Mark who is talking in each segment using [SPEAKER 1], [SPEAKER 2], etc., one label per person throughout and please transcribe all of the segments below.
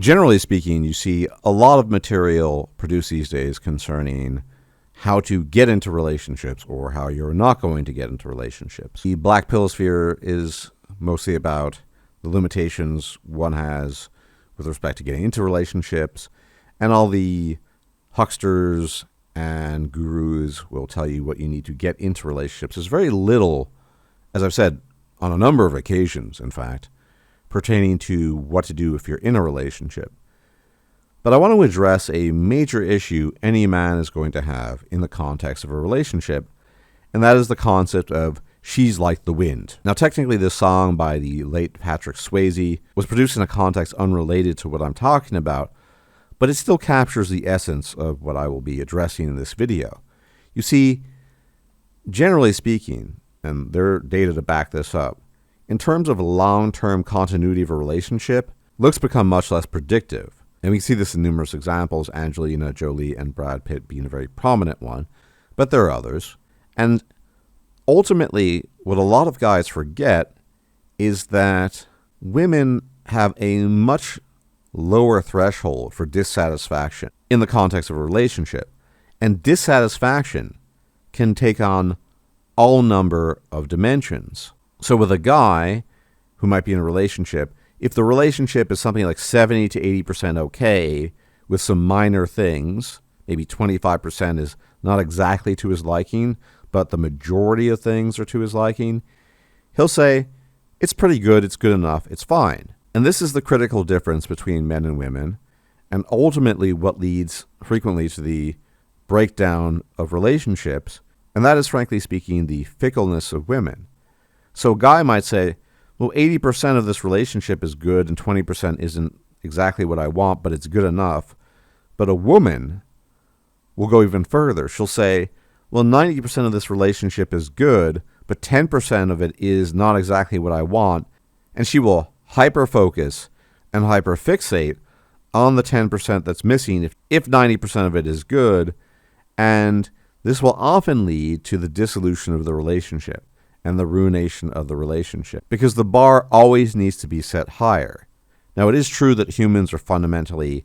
[SPEAKER 1] Generally speaking, you see a lot of material produced these days concerning how to get into relationships or how you're not going to get into relationships. The black pill sphere is mostly about the limitations one has with respect to getting into relationships, and all the hucksters and gurus will tell you what you need to get into relationships. There's very little, as I've said on a number of occasions, in fact, pertaining to what to do if you're in a relationship. But I want to address a major issue any man is going to have in the context of a relationship, and that is the concept of "she's like the wind." Now, technically, this song by the late Patrick Swayze was produced in a context unrelated to what I'm talking about, but it still captures the essence of what I will be addressing in this video. You see, generally speaking, and there are data to back this up, in terms of long-term continuity of a relationship, looks become much less predictive. And we see this in numerous examples, Angelina Jolie and Brad Pitt being a very prominent one, but there are others. And ultimately, what a lot of guys forget is that women have a much lower threshold for dissatisfaction in the context of a relationship. And dissatisfaction can take on all number of dimensions. So with a guy who might be in a relationship, if the relationship is something like 70 to 80% okay with some minor things, maybe 25% is not exactly to his liking, but the majority of things are to his liking, he'll say, it's pretty good, it's good enough, it's fine. And this is the critical difference between men and women, and ultimately what leads frequently to the breakdown of relationships, and that is, frankly speaking, the fickleness of women. So a guy might say, well, 80% of this relationship is good and 20% isn't exactly what I want, but it's good enough. But a woman will go even further. She'll say, well, 90% of this relationship is good, but 10% of it is not exactly what I want. And she will hyper-focus and hyper-fixate on the 10% that's missing if 90% of it is good. And this will often lead to the dissolution of the relationship and the ruination of the relationship, because the bar always needs to be set higher. Now, it is true that humans are fundamentally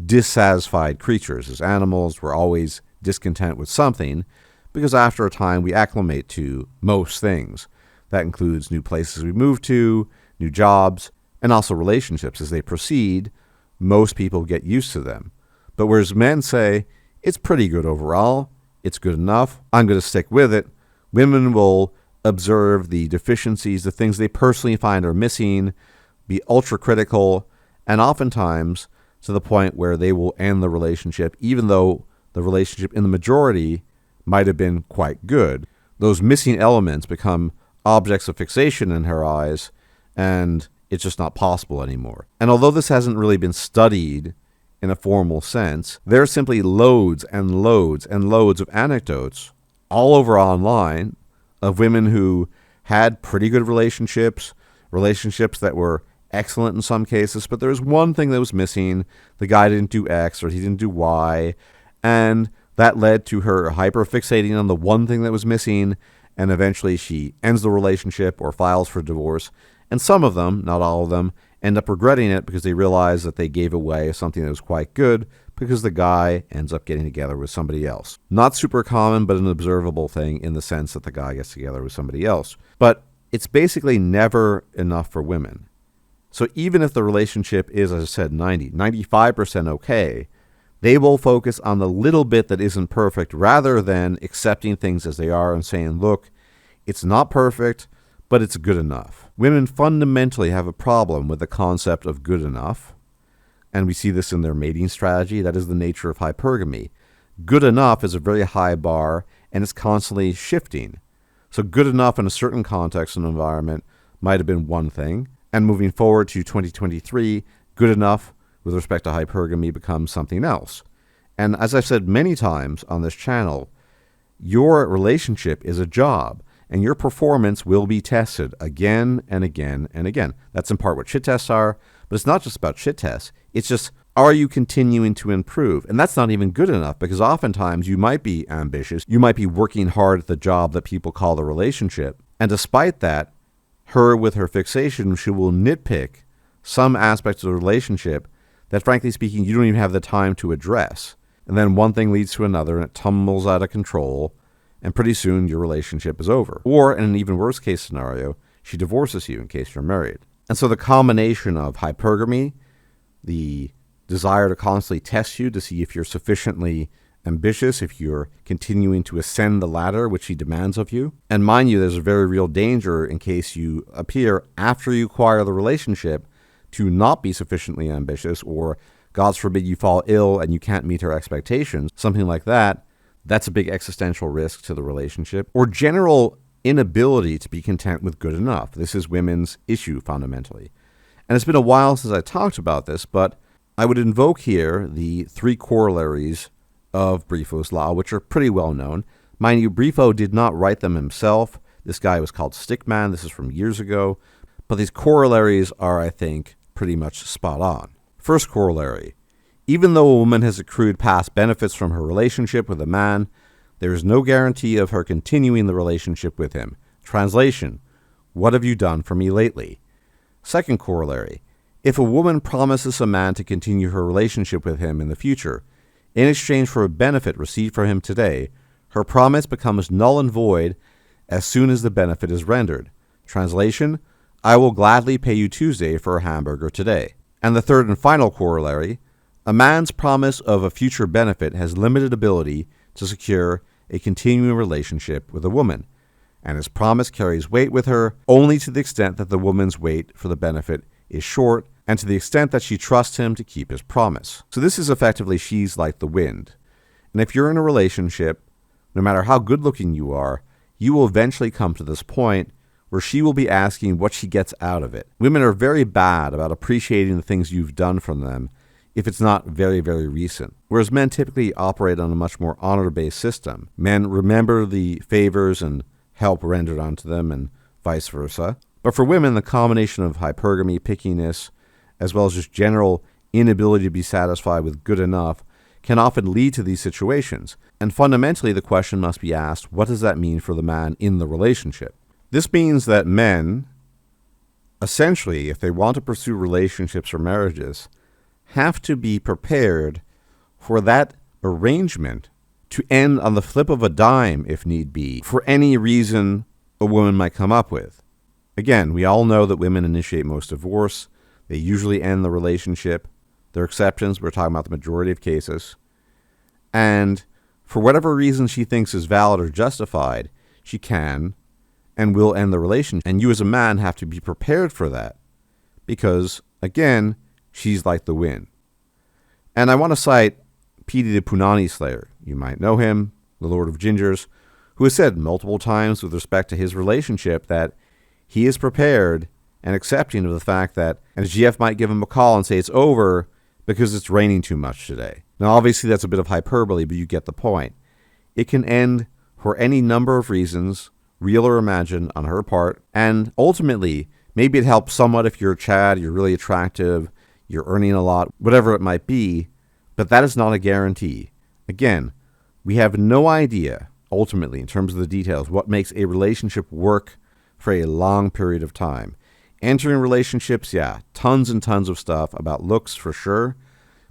[SPEAKER 1] dissatisfied creatures. As animals, we're always discontent with something, because after a time we acclimate to most things. That includes new places we move to, new jobs, and also relationships. As they proceed, most people get used to them. But whereas men say, it's pretty good overall, it's good enough, I'm going to stick with it, women will observe the deficiencies, the things they personally find are missing, be ultra critical, and oftentimes to the point where they will end the relationship, even though the relationship in the majority might have been quite good. Those missing elements become objects of fixation in her eyes, and it's just not possible anymore. And although this hasn't really been studied in a formal sense, there are simply loads and loads and loads of anecdotes all over online of women who had pretty good relationships that were excellent in some cases, but there was one thing that was missing. The guy didn't do X or he didn't do Y, and that led to her hyper-fixating on the one thing that was missing, and eventually she ends the relationship or files for divorce. And some of them, not all of them, end up regretting it because they realize that they gave away something that was quite good because the guy ends up getting together with somebody else. Not super common, but an observable thing in the sense that the guy gets together with somebody else. But it's basically never enough for women. So even if the relationship is, as I said, 95% okay, they will focus on the little bit that isn't perfect rather than accepting things as they are and saying, look, it's not perfect, but it's good enough. Women fundamentally have a problem with the concept of good enough. And we see this in their mating strategy. That is the nature of hypergamy. Good enough is a very high bar, and it's constantly shifting. So good enough in a certain context and environment might have been one thing, and moving forward to 2023, good enough with respect to hypergamy becomes something else. And as I've said many times on this channel, your relationship is a job, and your performance will be tested again and again and again. That's in part what shit tests are, but it's not just about shit tests. It's just, are you continuing to improve? And that's not even good enough, because oftentimes you might be ambitious. You might be working hard at the job that people call the relationship. And despite that, her with her fixation, she will nitpick some aspects of the relationship that frankly speaking, you don't even have the time to address. And then one thing leads to another and it tumbles out of control, and pretty soon your relationship is over. Or in an even worse case scenario, she divorces you in case you're married. And so the combination of hypergamy, the desire to constantly test you to see if you're sufficiently ambitious, if you're continuing to ascend the ladder which he demands of you. And mind you, there's a very real danger in case you appear after you acquire the relationship to not be sufficiently ambitious, or God forbid you fall ill and you can't meet her expectations, something like that. That's a big existential risk to the relationship. Or general inability to be content with good enough. This is women's issue fundamentally. And it's been a while since I talked about this, but I would invoke here the 3 corollaries of Briefo's law, which are pretty well known. Mind you, Briefo did not write them himself. This guy was called Stickman. This is from years ago. But these corollaries are, I think, pretty much spot on. First corollary: even though a woman has accrued past benefits from her relationship with a man, there is no guarantee of her continuing the relationship with him. Translation: what have you done for me lately? Second corollary: if a woman promises a man to continue her relationship with him in the future, in exchange for a benefit received from him today, her promise becomes null and void as soon as the benefit is rendered. Translation: I will gladly pay you Tuesday for a hamburger today. And the third and final corollary: a man's promise of a future benefit has limited ability to secure a continuing relationship with a woman, and his promise carries weight with her only to the extent that the woman's wait for the benefit is short, and to the extent that she trusts him to keep his promise. So this is effectively she's like the wind. And if you're in a relationship, no matter how good looking you are, you will eventually come to this point where she will be asking what she gets out of it. Women are very bad about appreciating the things you've done for them if it's not very, very recent. Whereas men typically operate on a much more honor-based system. Men remember the favors and help rendered onto them and vice versa. But for women, the combination of hypergamy, pickiness, as well as just general inability to be satisfied with good enough can often lead to these situations. And fundamentally, the question must be asked, what does that mean for the man in the relationship? This means that men, essentially, if they want to pursue relationships or marriages, have to be prepared for that arrangement to end on the flip of a dime, if need be, for any reason a woman might come up with. Again, we all know that women initiate most divorce. They usually end the relationship. There are exceptions. We're talking about the majority of cases. And for whatever reason she thinks is valid or justified, she can and will end the relationship. And you as a man have to be prepared for that because, again, she's like the wind. And I want to cite Petey the Punani Slayer. You might know him, the Lord of Gingers, who has said multiple times with respect to his relationship that he is prepared and accepting of the fact that and GF might give him a call and say it's over because it's raining too much today. Now, obviously, that's a bit of hyperbole, but you get the point. It can end for any number of reasons, real or imagined, on her part. And ultimately, maybe it helps somewhat if you're a Chad, you're really attractive, you're earning a lot, whatever it might be, but that is not a guarantee. Again, we have no idea, ultimately, in terms of the details, what makes a relationship work for a long period of time. Entering relationships, yeah, tons and tons of stuff about looks for sure,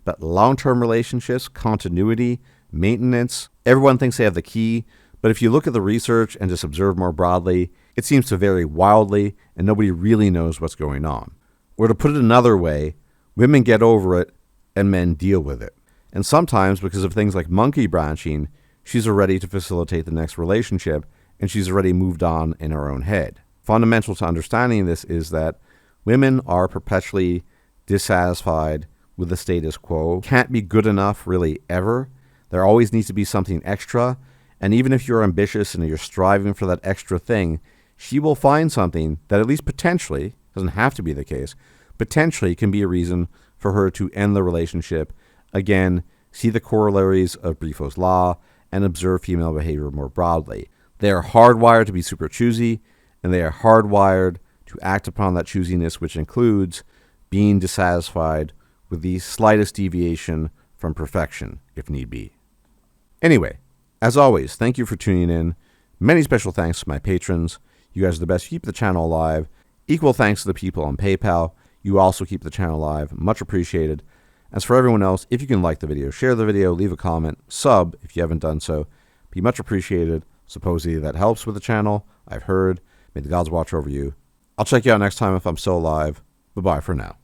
[SPEAKER 1] but long-term relationships, continuity, maintenance, everyone thinks they have the key, but if you look at the research and just observe more broadly, it seems to vary wildly and nobody really knows what's going on. Or to put it another way, women get over it and men deal with it. And sometimes, because of things like monkey branching, she's already to facilitate the next relationship and she's already moved on in her own head. Fundamental to understanding this is that women are perpetually dissatisfied with the status quo, can't be good enough really ever. There always needs to be something extra. And even if you're ambitious and you're striving for that extra thing, she will find something that at least potentially, doesn't have to be the case, potentially can be a reason for her to end the relationship. Again, see the corollaries of Briefo's law and observe female behavior more broadly. They are hardwired to be super choosy, and they are hardwired to act upon that choosiness, which includes being dissatisfied with the slightest deviation from perfection, if need be. Anyway, as always, thank you for tuning in. Many special thanks to my patrons. You guys are the best. You keep the channel alive. Equal thanks to the people on PayPal. You also keep the channel alive. Much appreciated. As for everyone else, if you can like the video, share the video, leave a comment, sub if you haven't done so. Be much appreciated. Supposedly that helps with the channel. I've heard. May the gods watch over you. I'll check you out next time if I'm still alive. Bye-bye for now.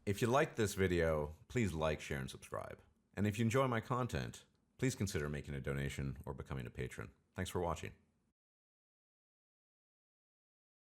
[SPEAKER 1] If you liked this video, please like, share, and subscribe. And if you enjoy my content, please consider making a donation or becoming a patron. Thanks for watching.